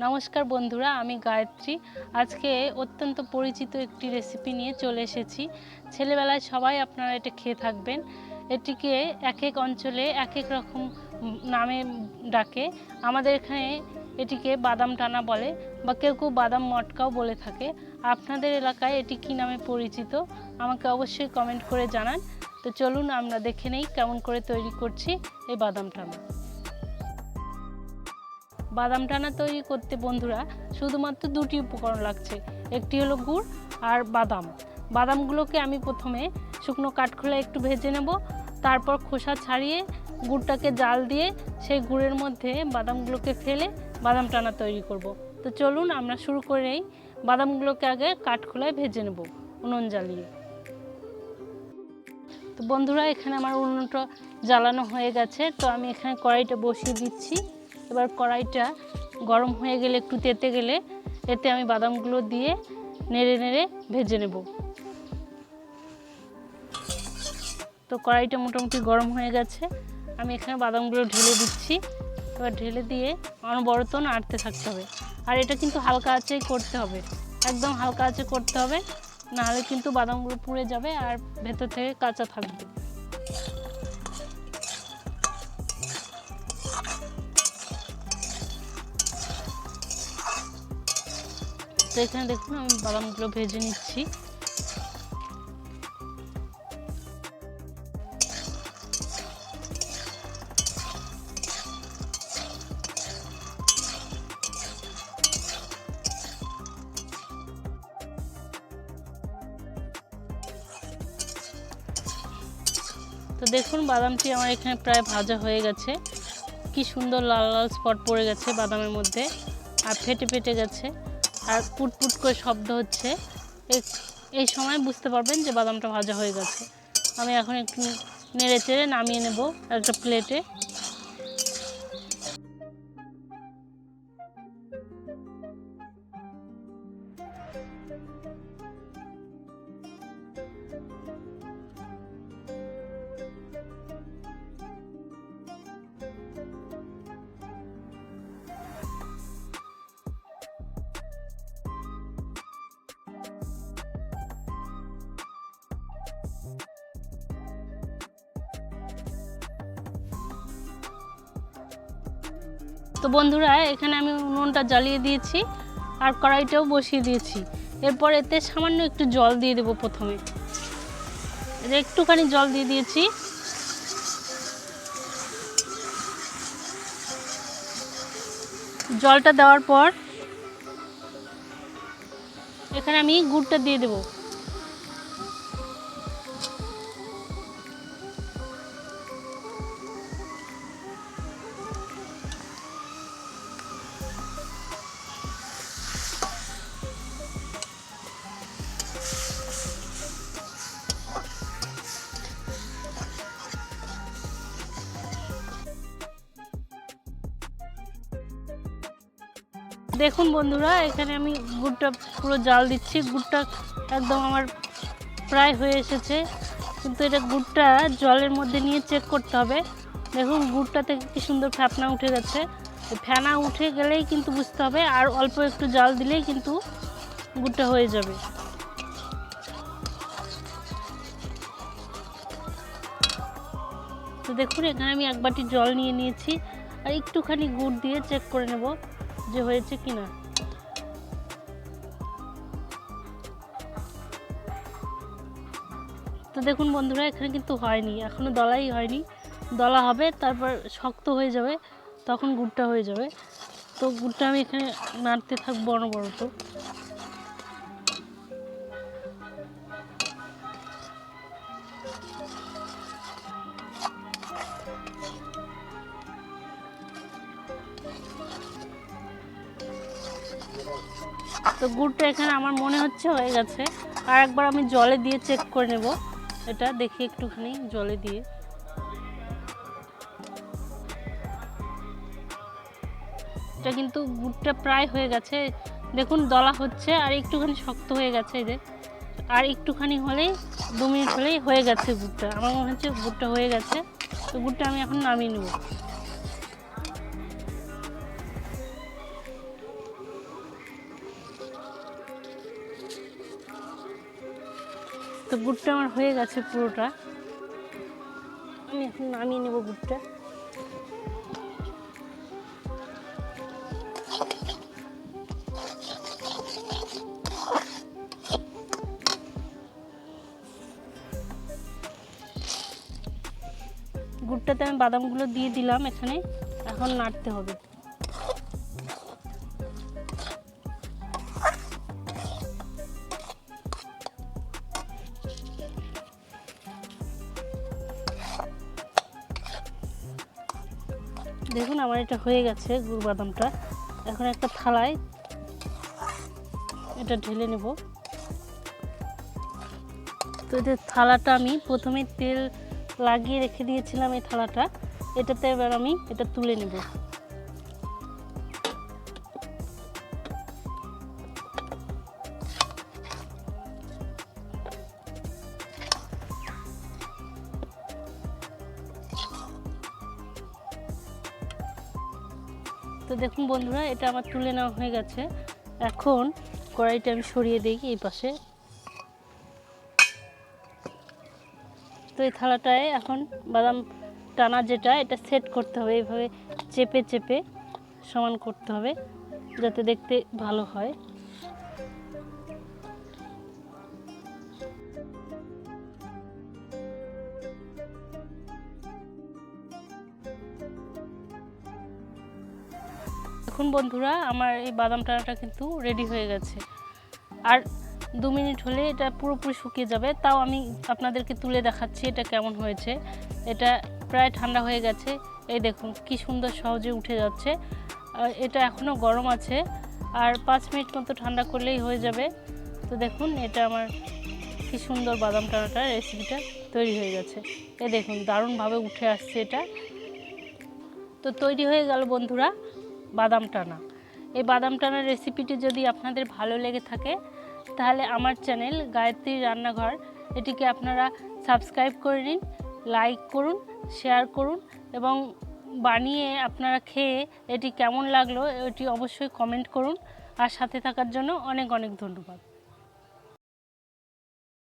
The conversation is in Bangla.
নমস্কার বন্ধুরা, আমি গায়ত্রী। আজকে অত্যন্ত পরিচিত একটি রেসিপি নিয়ে চলে এসেছি। ছেলেবেলায় সবাই আপনারা এটা খেয়ে থাকবেন। এটিকে এক এক অঞ্চলে এক এক রকম নামে ডাকে। আমাদের এখানে এটিকে বাদাম টানা বলে বা কেউ কেউ বাদাম মটকাও বলে থাকে। আপনাদের এলাকায় এটি কী নামে পরিচিত আমাকে অবশ্যই কমেন্ট করে জানান। তো চলুন আমরা দেখে নেই কেমন করে তৈরি করছি এই বাদাম টানা। বাদাম টানা তৈরি করতে বন্ধুরা শুধুমাত্র দুটি উপকরণ লাগছে, একটি হলো গুড় আর বাদাম। বাদামগুলোকে আমি প্রথমে শুকনো কাঠখোলায় একটু ভেজে নেব, তারপর খোসা ছাড়িয়ে গুড়টাকে জাল দিয়ে সেই গুড়ের মধ্যে বাদামগুলোকে ফেলে বাদাম টানা তৈরি করব। তো চলুন আমরা শুরু করেই বাদামগুলোকে আগে কাঠখোলায় ভেজে নেব উনুন জ্বালিয়ে। তো বন্ধুরা এখানে আমার উনুনটা জ্বালানো হয়ে গেছে, তো আমি এখানে কড়াইটা বসিয়ে দিচ্ছি। এবার কড়াইটা গরম হয়ে গেলে, একটু তেতে গেলে এতে আমি বাদামগুলো দিয়ে নেড়ে নেড়ে ভেজে নেব। তো কড়াইটা মোটামুটি গরম হয়ে গেছে, আমি এখানে বাদামগুলো ঢেলে দিচ্ছি। এবার ঢেলে দিয়ে অনবরত নাড়তে থাকতে হবে। আর এটা কিন্তু হালকা আঁচেই করতে হবে, একদম হালকা আঁচে করতে হবে, নাহলে কিন্তু বাদামগুলো পুড়ে যাবে আর ভেতর থেকে কাঁচা থাকবে। তো এখানে দেখুন আমি বাদামগুলো ভেজে নিচ্ছি। তো দেখুন বাদামটি আমার এখানে প্রায় ভাজা হয়ে গেছে। কি সুন্দর লাল লাল স্পট পড়ে গেছে বাদামের মধ্যে, আর ফেটে ফেটে গেছে, আর পুটপুট করে শব্দ হচ্ছে। এই সময় বুঝতে পারবেন যে বাদামটা ভাজা হয়ে গেছে। আমি এখন একটু নেড়ে চেড়ে নামিয়ে নেব একটা প্লেটে। তো বন্ধুরা এখানে আমি উনুনটা জ্বালিয়ে দিয়েছি আর কড়াইটাও বসিয়ে দিয়েছি। এরপর এতে সামান্য একটু জল দিয়ে দেবো। প্রথমে একটুখানি জল দিয়ে দিয়েছি। জলটা দেওয়ার পর এখানে আমি গুড়টা দিয়ে দেবো। দেখুন বন্ধুরা এখানে আমি গুড়টা পুরো জাল দিচ্ছি। গুড়টা একদম আমার প্রায় হয়ে এসেছে, কিন্তু এটা গুড়টা জলের মধ্যে নিয়ে চেক করতে হবে। দেখুন গুড়টা থেকে কি সুন্দর ফ্যাপনা উঠে গেছে। ফেনা উঠে গেলেই কিন্তু বুঝতে হবে, আর অল্প একটু জাল দিলেই কিন্তু গুড়টা হয়ে যাবে। তো দেখুন এখানে আমি এক বাটি জল নিয়ে নিয়েছি, আর একটুখানি গুড় দিয়ে চেক করে নেব যে হয়েছে কিনা। তো দেখুন বন্ধুরা এখানে কিন্তু হয়নি, এখনো দলাই হয়নি। দলা হবে, তারপর শক্ত হয়ে যাবে, তখন গুড়টা হয়ে যাবে। তো গুড়টা আমি এখানে নাড়তে থাকবো অনবরত। তো গুড়টা এখানে আমার মনে হচ্ছে হয়ে গেছে। আর একবার আমি জলে দিয়ে চেক করে নেব, এটা দেখি একটুখানি জলে দিয়ে। এটা কিন্তু গুড়টা প্রায় হয়ে গেছে। দেখুন দলা হচ্ছে আর একটুখানি শক্ত হয়ে গেছে। এই যে আর একটুখানি হলেই 2 মিনিট হলেই হয়ে গেছে গুড়টা। আমার মনে হচ্ছে গুড়টা হয়ে গেছে। তো গুড়টা আমি এখন নামিয়ে নেব। তো গুড়টা আমার হয়ে গেছে পুরোটা। আমি এখন নামিয়ে নেব গুড়টা। গুড়টাতে আমি বাদামগুলো দিয়ে দিলাম এখানে, এখন নাড়তে হবে। দেখুন আমার এটা হয়ে গেছে গুড় বাদামটা। এখন একটা থালায় এটা ঢেলে নেব। তো এই থালাটা আমি প্রথমে তেল লাগিয়ে রেখে দিয়েছিলাম, এই থালাটা, এটাতে এবার আমি এটা তুলে নেব। তো দেখুন বন্ধুরা, এটা আমার তুলে নেওয়া হয়ে গেছে। এখন কড়াইটা আমি সরিয়ে দিই এই পাশে। তো এই থালাটায় এখন বাদাম টানা যেটা, এটা সেট করতে হবে, এইভাবে চেপে চেপে সমান করতে হবে যাতে দেখতে ভালো হয়। এখন বন্ধুরা আমার এই বাদাম টানাটা কিন্তু রেডি হয়ে গেছে। আর 2 মিনিট হলে এটা পুরোপুরি শুকিয়ে যাবে। তাও আমি আপনাদেরকে তুলে দেখাচ্ছি এটা কেমন হয়েছে। এটা প্রায় ঠান্ডা হয়ে গেছে। এই দেখুন কি সুন্দর সহজে উঠে যাচ্ছে। এটা এখনও গরম আছে, আর 5 মিনিট মতো ঠান্ডা করলেই হয়ে যাবে। তো দেখুন এটা আমার কি সুন্দর বাদাম টানাটা রেসিপিটা তৈরি হয়ে গেছে। এই দেখুন দারুণভাবে উঠে আসছে এটা। তো তৈরি হয়ে গেল বন্ধুরা বাদাম টানা। এই বাদাম টানার রেসিপিটি যদি আপনাদের ভালো লেগে থাকে তাহলে আমার চ্যানেল গায়ত্রী রান্নাঘর, এটিকে আপনারা সাবস্ক্রাইব করে নিন, লাইক করুন, শেয়ার করুন এবং বানিয়ে আপনারা খেয়ে এটি কেমন লাগলো এটি অবশ্যই কমেন্ট করুন। আর সাথে থাকার জন্য অনেক অনেক ধন্যবাদ।